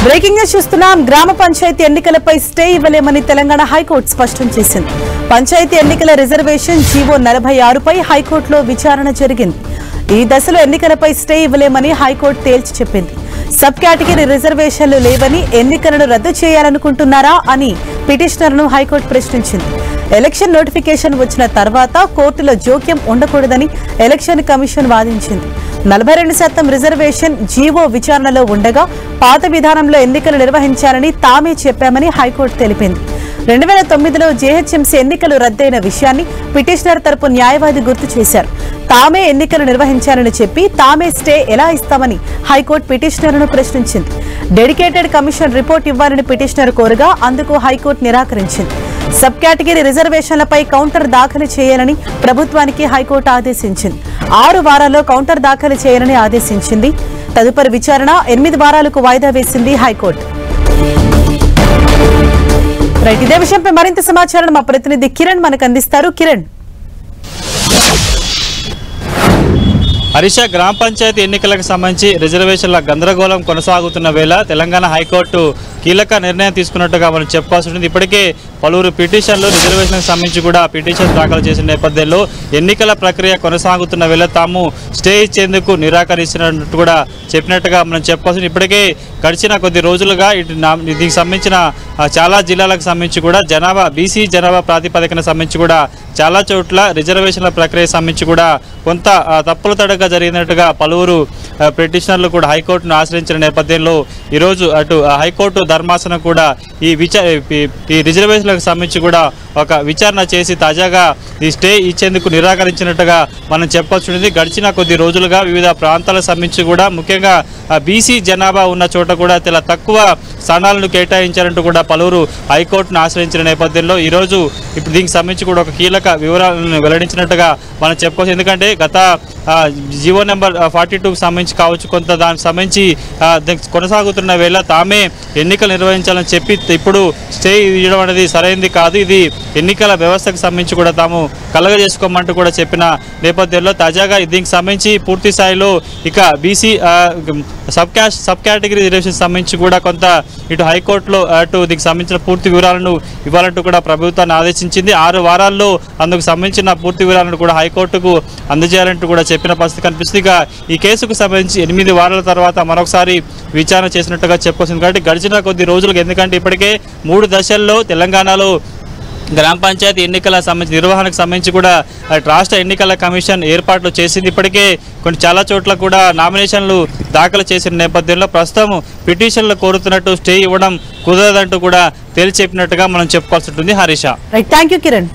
Breaking news చూస్తున్నాం. గ్రామ పంచాయతీ ఎన్నికలపై స్టే ఇవ్వలేమని తెలంగాణ హైకోర్టు స్పష్టం చేసింది. పంచాయతీ ఎన్నికల రిజర్వేషన్ జీవో 46పై హైకోర్టులో విచారణ జరిగింది. ఈ దశలో ఎన్నికలపై స్టే ఇవ్వలేమని హైకోర్టు తేల్చి చెప్పింది. సబ్ కేటగిరీ రిజర్వేషన్లు లేవని ఎన్నికలను రద్దు చేయాలనుకుంటున్నారా అని పిటిషనర్ను హైకోర్టు ప్రశ్నించింది. ఎలక్షన్ నోటిఫికేషన్ వచ్చిన తర్వాత కోర్టులో జోక్యం ఉండకూడదని ఎలక్షన్ కమిషన్ వాదించింది. 42% రిజర్వేషన్ జీవో విచారణలో ఉండగా పాత విధానంలో ఎన్నికలు నిర్వహించాలని తామే చెప్పామని హైకోర్టు తెలిపింది. 2009లో జేహెచ్ఎంసీ ఎన్నికలు రద్దయిన విషయాన్ని పిటిషనర్ తరపు న్యాయవాది గుర్తు చేశారు. తామే ఎన్నికలు నిర్వహించాలని చెప్పి తామే స్టే ఎలా ఇస్తామని హైకోర్టు పిటిషనర్ను ప్రశ్నించింది. డెడికేటెడ్ కమిషన్ రిపోర్ట్ ఇవ్వాలని పిటిషనర్ కోరగా అందుకు హైకోర్టు నిరాకరించింది. సబ్ కేటగిరీ రిజర్వేషన్లపై కౌంటర్ దాఖలు చేయాలని ప్రభుత్వానికి హైకోర్టు ఆదేశించింది. 6 వారాల్లో కౌంటర్ దాఖలు చేయాలని ఆదేశించింది. తదుపరి విచారణ 8 వారాలకు వాయిదా వేసింది హైకోర్టు. ఇదే విషయంపై మరింత సమాచారం మా ప్రతినిధి కిరణ్ మనకు అందిస్తారు. కిరణ్, హరీష, గ్రామ పంచాయతీ ఎన్నికలకు సంబంధించి రిజర్వేషన్ల గందరగోళం కొనసాగుతున్న వేళ తెలంగాణ హైకోర్టు కీలక నిర్ణయం తీసుకున్నట్టుగా మనం చెప్పుకోవాల్సి ఉంటుంది. ఇప్పటికే పలువురు పిటిషన్లు రిజర్వేషన్లకు సంబంధించి కూడా పిటిషన్ దాఖలు చేసిన నేపథ్యంలో ఎన్నికల ప్రక్రియ కొనసాగుతున్న వేళ తాము స్టే ఇచ్చేందుకు నిరాకరిస్తున్నట్టు కూడా చెప్పినట్టుగా మనం చెప్పుకోవాల్సి. ఇప్పటికే గడిచిన కొద్ది రోజులుగా దీనికి సంబంధించిన చాలా జిల్లాలకు సంబంధించి కూడా బీసీ జనాభా ప్రాతిపదికన సంబంధించి కూడా చాలా చోట్ల రిజర్వేషన్ల ప్రక్రియ సంబంధించి కూడా కొంత తప్పుల తడగా జరిగినట్టుగా పలువురు పిటిషనర్లు కూడా హైకోర్టును ఆశ్రయించిన నేపథ్యంలో ఈరోజు అటు హైకోర్టు ధర్మాసనం కూడా ఈ రిజర్వేషన్లకు సంబంధించి కూడా ఒక విచారణ చేసి తాజాగా ఈ స్టే ఇచ్చేందుకు నిరాకరించినట్టుగా మనం చెప్పవచ్చుంది. గడిచిన కొద్ది రోజులుగా వివిధ ప్రాంతాలకు సంబంధించి కూడా ముఖ్యంగా బీసీ జనాభా ఉన్న చోట కూడా చాలా తక్కువ స్థానాలను కేటాయించారంటూ కూడా పలువురు హైకోర్టును ఆశ్రయించిన నేపథ్యంలో ఈరోజు ఇప్పుడు దీనికి సంబంధించి కూడా ఒక కీలక వివరాలను వెల్లడించినట్టుగా మనం చెప్పుకోవచ్చు. ఎందుకంటే గత జీవో నెంబర్ 42కు సంబంధించి కావచ్చు, కొంత దానికి సంబంధించి కొనసాగుతున్న వేళ తామే ఎన్నికలు నిర్వహించాలని చెప్పి ఇప్పుడు స్టే ఇవ్వడం అనేది సరైనది కాదు, ఇది ఎన్నికల వ్యవస్థకు సంబంధించి కూడా తాము కలగజేసుకోమంటూ కూడా చెప్పిన నేపథ్యంలో తాజాగా దీనికి సంబంధించి పూర్తి స్థాయిలో ఇక బీసీ సబ్ కేటగిరీ రిజర్వేషన్ సంబంధించి కూడా కొంత ఇటు హైకోర్టులో అటు దీనికి సంబంధించిన పూర్తి వివరాలను ఇవ్వాలంటూ కూడా ప్రభుత్వాన్ని ఆదేశించింది. 6 వారాల్లో అందుకు సంబంధించిన పూర్తి వివరాలను కూడా హైకోర్టుకు అందజేయాలంటూ కూడా చెప్పిన పరిస్థితి కనిపిస్తుంది. ఇక ఈ కేసుకు సంబంధించి 8 వారాల తర్వాత మరొకసారి విచారణ చేసినట్టుగా చెప్పుకొస్తుంది. కాబట్టి గడిచిన కొద్ది రోజులకు, ఎందుకంటే ఇప్పటికే 3 దశల్లో తెలంగాణలో గ్రామ పంచాయతీ ఎన్నికల సంబంధించి నిర్వహణకు సంబంధించి కూడా రాష్ట్ర ఎన్నికల కమిషన్ ఏర్పాట్లు చేసింది. ఇప్పటికే చాలా చోట్ల కూడా నామినేషన్లు దాఖలు చేసిన నేపథ్యంలో ప్రస్తుతం పిటిషన్లు కోరుతున్నట్టు స్టే ఇవ్వడం కుదరదంటూ కూడా తేల్చి చెప్పినట్టుగా మనం చెప్పుకోవాల్సి ఉంటుంది. Harisha, thank you Kiran.